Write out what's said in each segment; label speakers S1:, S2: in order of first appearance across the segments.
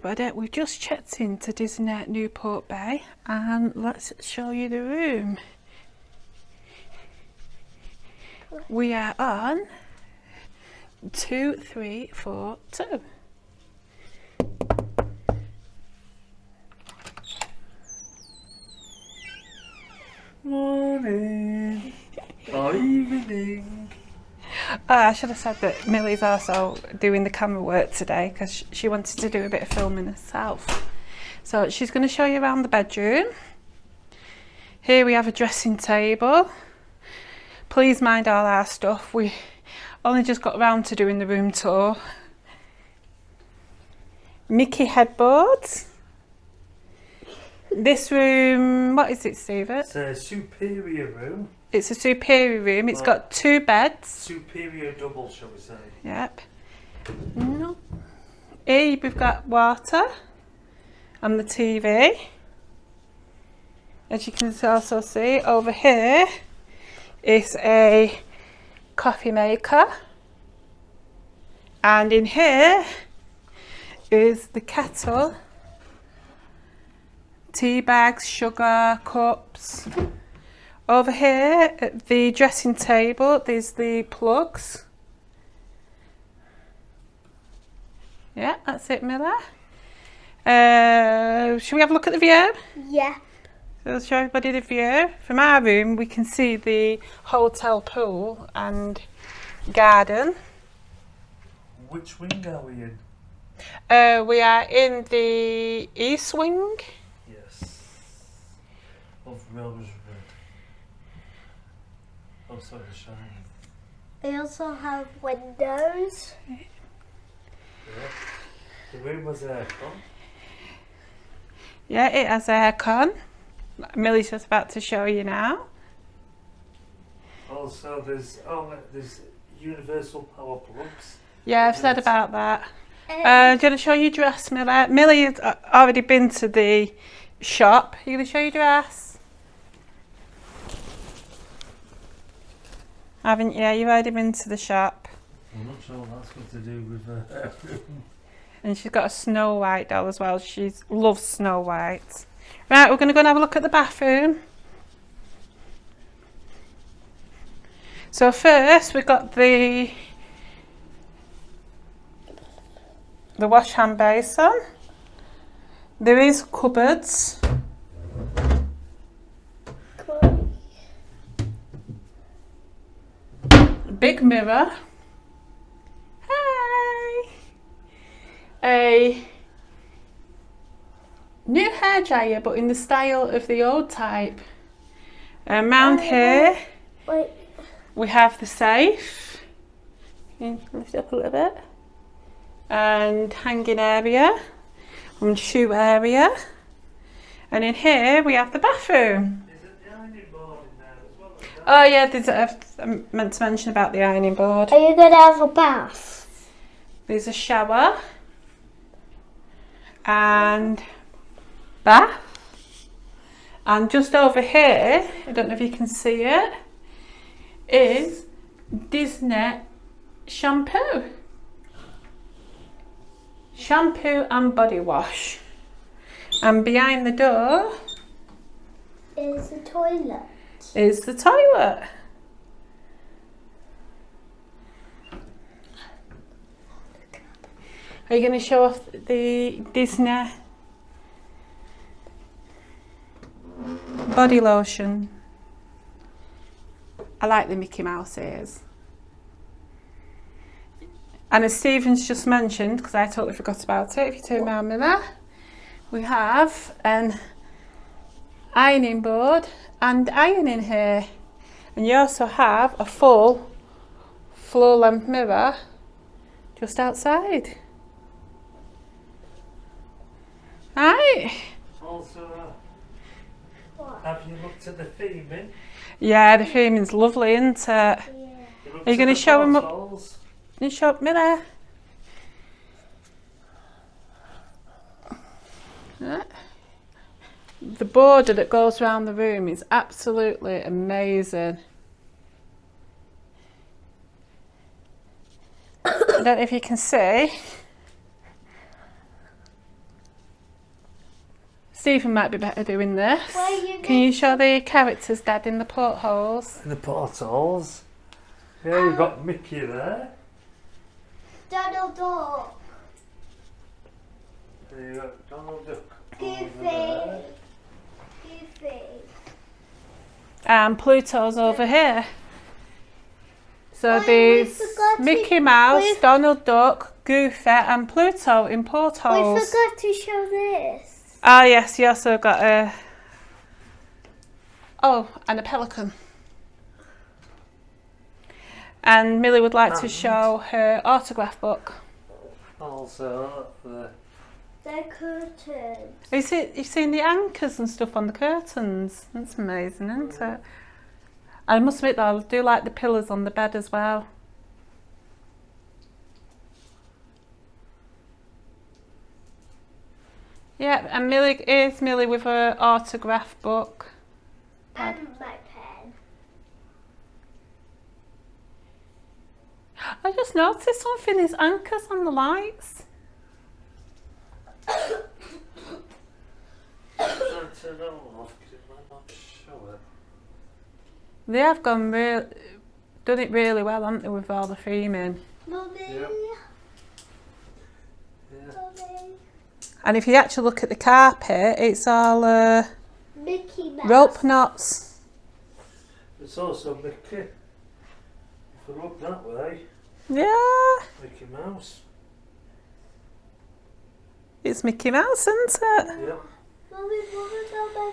S1: everybody, we've just checked into Disneyland Newport Bay and let's show you the room. We are on 2342.
S2: Morning or evening.
S1: Oh, I should have said that Millie's also doing the camera work today because she wanted to do a bit of filming herself. So she's going to show you around the bedroom. Here we have a dressing table. Please mind all our stuff. We only just got around to doing the room tour. Mickey headboards. This room, what is it, Stephen?
S2: It's a superior room.
S1: It's a superior room. It's got two beds.
S2: Superior double, shall we say.
S1: Yep. No. Here we've got water and the TV. As you can also see, over here is a coffee maker. And in here is the kettle. Tea bags, sugar, cups. Over here at the dressing table, there's the plugs. Yeah, that's it, Miller. Shall we have a look at the view?
S3: Yeah.
S1: So I'll show everybody the view. From our room, we can see the hotel pool and garden.
S2: Which wing are we in?
S1: We are in the east wing.
S2: Yes. Of Rose Red. Oh, sorry, the Shining.
S3: They also have windows.
S2: Yeah. The room was aircon.
S1: Yeah, it has aircon. Millie's just about to show you now.
S2: Also, there's universal power plugs.
S1: Yeah, I've said about that. Do you want to show your dress, Millie? Millie has already been to the shop. Are you going to show your dress? Haven't you? You've already been to the shop.
S2: I'm not sure what that's got to do with her room.
S1: And she's got a Snow White doll as well. She loves Snow White. Right, we're going to go and have a look at the bathroom. So first we've got the wash hand basin. There is cupboards. Big mirror. Hi. A new hairdryer, but in the style of the old type. Around here, we have the safe. You can lift it up a little bit. And hanging area and shoe area. And in here we have the bathroom.
S2: Is it the ironing board in there as well?
S1: Oh yeah, I meant to mention about the ironing board.
S3: Are you going to have a bath?
S1: There's a shower and bath. And just over here, I don't know if you can see it, is Disney shampoo. Shampoo and body wash. And behind the door
S3: Is the toilet.
S1: is the toilet. Are you going to show off the Disney body lotion? I like the Mickey Mouse ears. And as Stephen's just mentioned, because I totally forgot about it, if you turn around Miller, we have an ironing board and ironing here. And you also have a full floor length mirror just outside. Right.
S2: Also, have you looked at the theming?
S1: Yeah, the theming's lovely, isn't it?
S3: Yeah.
S1: Are you going to show them up? Can you show up Miller? Yeah. The border that goes around the room is absolutely amazing. I don't know if you can see. Stephen might be better doing this.
S3: Where you
S1: Can you show the characters, Dad, in the portholes?
S2: The portals. Yeah, you've got Mickey there.
S3: Donald Duck.
S2: There you got Donald Duck.
S3: Goofy. Goofy.
S1: And Pluto's over here. So
S3: we
S1: there's
S3: forgot to-
S1: Mickey Mouse,
S3: we-
S1: Donald Duck, Goofy and Pluto in
S3: We
S1: portholes.
S3: forgot to show this.
S1: Ah yes, you also got a... Oh, and a pelican. And Millie would like to
S2: And-
S1: show her autograph book.
S2: Also, the
S3: The curtains.
S1: You've seen the anchors and stuff on the curtains. That's amazing, isn't it? I must admit though, I do like the pillars on the bed as well. Yeah, and here's Millie with her autograph book.
S3: And my pen.
S1: I just noticed something, there's anchors on the lights.
S2: turn it off because it might not show it.
S1: They have done it really well, haven't they, with all the theming.
S3: Mummy.
S2: Yep. Yeah.
S3: Mummy.
S1: And if you actually look at the carpet, it's all
S3: Mickey Mouse.
S1: rope knots.
S2: It's also Mickey. If we look that way,
S1: Yeah,
S2: Mickey Mouse.
S1: it's Mickey Mouse, isn't it?
S2: Yep.
S3: Mummy, what about my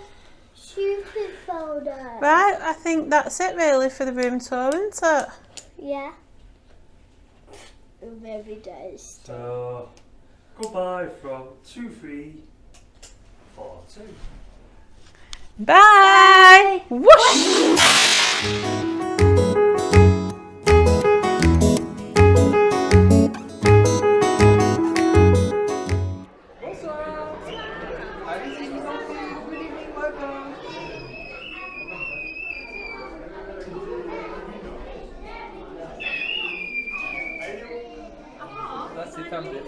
S3: stupid folder?
S1: Right, I think that's it really for the room tour, isn't it?
S3: Yeah. Very nice.
S2: So, goodbye from 2342.
S1: Bye! Whoosh!
S4: That's it, I'm it.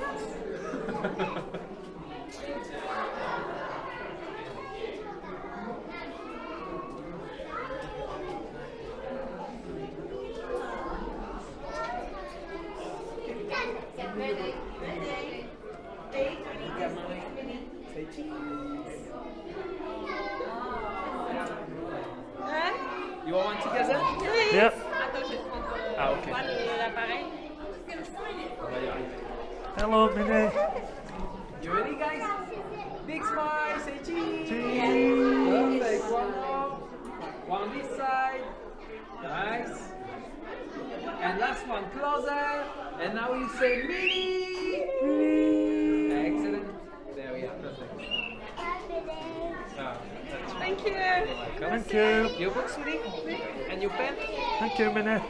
S4: You want one together?
S2: Yep.
S4: Ah, okay.
S2: Hello, Minnie.
S4: You ready, guys? Big smile, say cheese.
S2: Cheese.
S4: Perfect. One more. One this side. Nice. And last one closer. And now you say Minnie. Excellent. There we are. Perfect.
S1: Thank you.
S2: Thank you.
S4: Your book, sweetie? And your pen?
S2: Thank you, Minnie.